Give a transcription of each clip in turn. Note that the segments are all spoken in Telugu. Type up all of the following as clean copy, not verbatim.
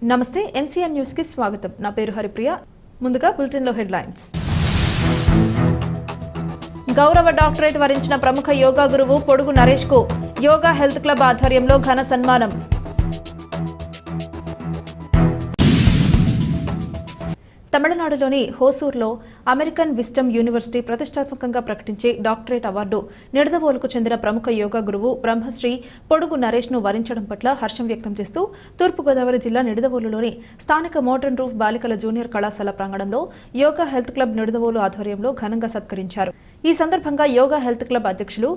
నమస్తే ఎన్సీఎన్ న్యూస్ కి స్వాగతం. నా పేరు హరిప్రియ. ముందుగా బులెటిన్ లో హెడ్లైన్స్. గౌరవ డాక్టరేట్ వరించిన ప్రముఖ యోగా గురువు పొడుగు నరేష్ కు యోగా హెల్త్ క్లబ్ ఆధ్వర్యంలో ఘన సన్మానం. తమిళనాడులోని హోసూర్లో అమెరికన్ విస్డమ్ యూనివర్సిటీ ప్రతిష్టాత్మకంగా ప్రకటించే డాక్టరేట్ అవార్డు నిడదవోలుకు చెందిన ప్రముఖ యోగా గురువు బ్రహ్మశ్రీ పొడుగు నరేష్ ను వరించడం పట్ల హర్షం వ్యక్తం చేస్తూ తూర్పుగోదావరి జిల్లా నిడదవోలులోని స్థానిక మోడర్న్ రూఫ్ బాలికల జూనియర్ కళాశాల ప్రాంగణంలో యోగా హెల్త్ క్లబ్ నిడదవోలు ఆధ్వర్యంలో ఘనంగా సత్కరించారు. ఈ సందర్భంగా యోగా హెల్త్ క్లబ్ అధ్యక్షులు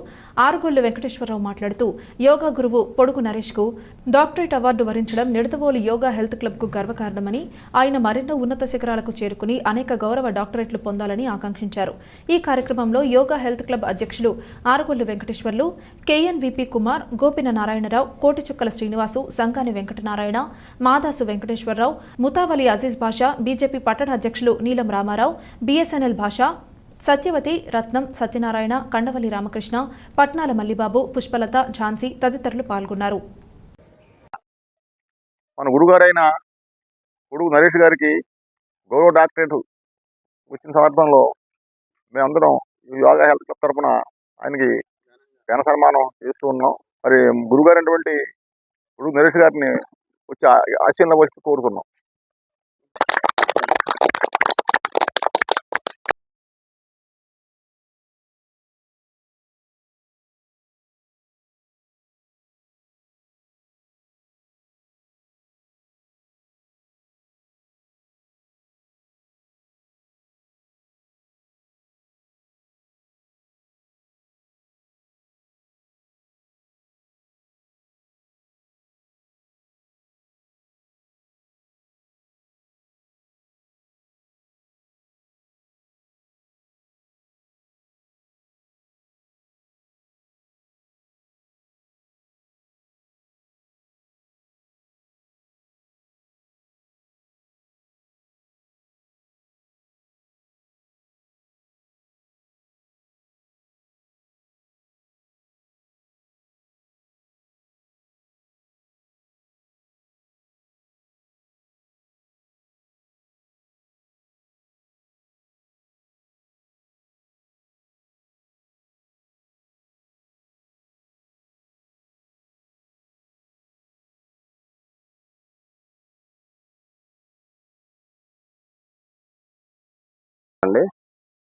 ఆరుగుళ్ల వెంకటేశ్వరరావు మాట్లాడుతూ యోగా గురువు పొడుగు నరేష్ కు డాక్టరేట్ అవార్డు వరించడం నిడదవోలు యోగా హెల్త్ క్లబ్ కు గర్వకారణమని, ఆయన మరెన్నో ఉన్నత శిఖరాలకు చేరుకుని అనేక గౌరవ డాక్టరేట్లు పొందాలని ఆకాంక్షించారు. ఈ కార్యక్రమంలో యోగా హెల్త్ క్లబ్ అధ్యక్షులు ఆరుగుళ్ల వెంకటేశ్వర్లు, కేఎన్విపి కుమార్, గోపిన నారాయణరావు, కోటిచుక్కల శ్రీనివాసు, సంగాని వెంకటనారాయణ, మాదాసు వెంకటేశ్వరరావు, ముతావలి అజీజ్ భాషా, బీజేపీ పట్టణ అధ్యక్షులు నీలం రామారావు, బిఎస్ఎన్ఎల్ భాషా, సత్యవతి, రత్నం, సత్యనారాయణ, కండవల్లి రామకృష్ణ, పట్నాల మల్లిబాబు, పుష్పలత, ఝాన్సీ తదితరులు పాల్గొన్నారు. మన గురుగారైన పొడుగు నరేష్ గారికి గౌరవ డాక్టరేట్ వచ్చిన సందర్భంలో మేమందరం యోగా హెల్త్ క్లబ్ తరఫున ఆయనకి ఘన సన్మానం చేస్తూ ఉన్నాం. మరి గురుగారు అయినటువంటి పొడుగు నరేష్ గారిని వచ్చి ఆశీర్వాదం వచ్చి కోరుతున్నాం.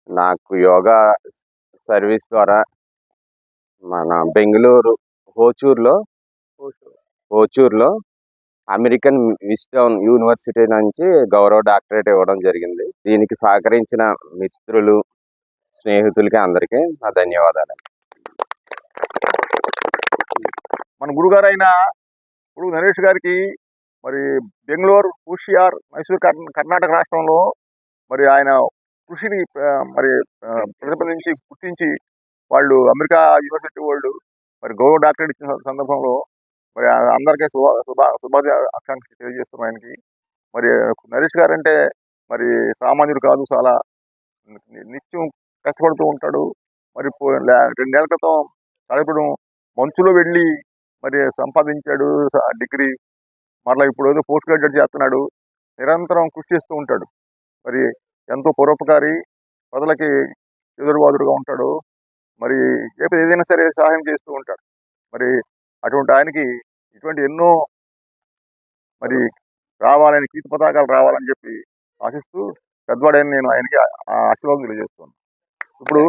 నాకు యోగా సర్వీస్ ద్వారా మన బెంగళూరు హోచూర్లో అమెరికన్ విస్డమ్ యూనివర్సిటీ నుంచి గౌరవ డాక్టరేట్ ఇవ్వడం జరిగింది. దీనికి సహకరించిన మిత్రులు, స్నేహితులకి అందరికీ నా ధన్యవాదాలు. మన గురుగారైన పొడుగు నరేష్ గారికి మరి బెంగళూరు, హుషియార్, మైసూర్, కర్ణాటక రాష్ట్రంలో మరి ఆయన కృషిని మరి ప్రతిపాదించి గుర్తించి వాళ్ళు అమెరికా యూనివర్సిటీ వాళ్ళు మరి గౌరవ డాక్టరేట్ ఇచ్చిన సందర్భంలో మరి అందరికీ శుభాకాంక్ష తెలియజేస్తున్నాం. ఆయనకి మరి నరేష్ గారు అంటే మరి సామాన్యుడు కాదు, చాలా నిత్యం కష్టపడుతూ ఉంటాడు. మరి 2 నెలల క్రితం చదువుకోవడం మంచులో వెళ్ళి మరి సంపాదించాడు డిగ్రీ. మరలా ఇప్పుడు ఏదో పోస్ట్ గ్రాడ్యుయేట్ చేస్తున్నాడు. నిరంతరం కృషి చేస్తూ ఉంటాడు. మరి ఎంతో పరోపకారి, ప్రజలకి ఎదురువాదుడుగా ఉంటాడు. మరి ఏదైనా సరే సహాయం చేస్తూ ఉంటాడు. మరి అటువంటి ఆయనకి ఇటువంటి ఎన్నో మరి రావాలని, కీర్తి పతాకాలు రావాలని చెప్పి ఆశిస్తూ పెద్దవాడని నేను ఆయనకి ఆశీర్వాదం తెలియజేస్తున్నాను. ఇప్పుడు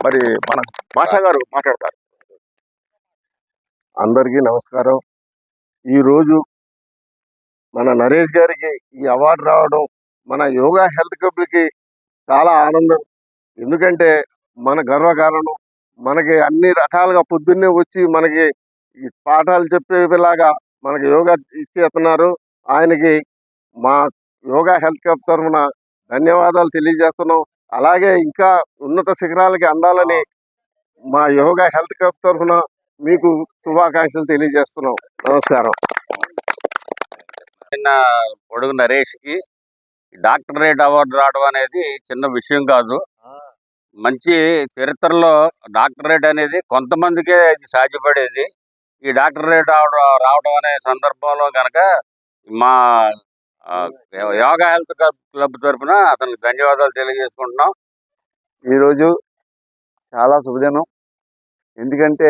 మరి మన భాషా గారు మాట్లాడతారు. అందరికీ నమస్కారం. ఈరోజు మన నరేష్ గారికి ఈ అవార్డు రావడం మన యోగా హెల్త్ క్లబ్కి చాలా ఆనందం. ఎందుకంటే మన గర్వకారణం. మనకి అన్ని రకాలుగా పొద్దున్నే వచ్చి మనకి ఈ పాఠాలు చెప్పేలాగా మనకి యోగా ఇచ్చేస్తున్నారు. ఆయనకి మా యోగా హెల్త్ క్లబ్ తరఫున ధన్యవాదాలు తెలియజేస్తున్నాం. అలాగే ఇంకా ఉన్నత శిఖరాలకి అందాలని మా యోగా హెల్త్ క్లబ్ తరఫున మీకు శుభాకాంక్షలు తెలియజేస్తున్నాం. నమస్కారం. పొడుగు నరేష్కి డాక్టరేట్ అవార్డు రావడం అనేది చిన్న విషయం కాదు. మంచి చరిత్రలో డాక్టరేట్ అనేది కొంతమందికే ఇది సాధ్యపడేది. ఈ డాక్టరేట్ రావడం అనే సందర్భంలో కనుక మా ఆ, యోగా హెల్త్ క్లబ్ తరఫున అతనికి ధన్యవాదాలు తెలియజేసుకుంటున్నాం. ఈరోజు చాలా శుభదినం. ఎందుకంటే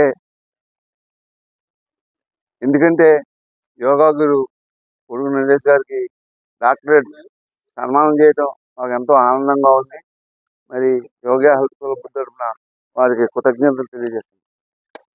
ఎందుకంటే యోగా గురు పొడుగు నరేష్ గారికి డాక్టరేట్ సన్మానం చేయడం మాకు ఎంతో ఆనందంగా ఉంది. మరి యోగా హెల్త్ క్లబ్ తరఫున వారికి కృతజ్ఞతలు తెలియజేస్తున్నాం.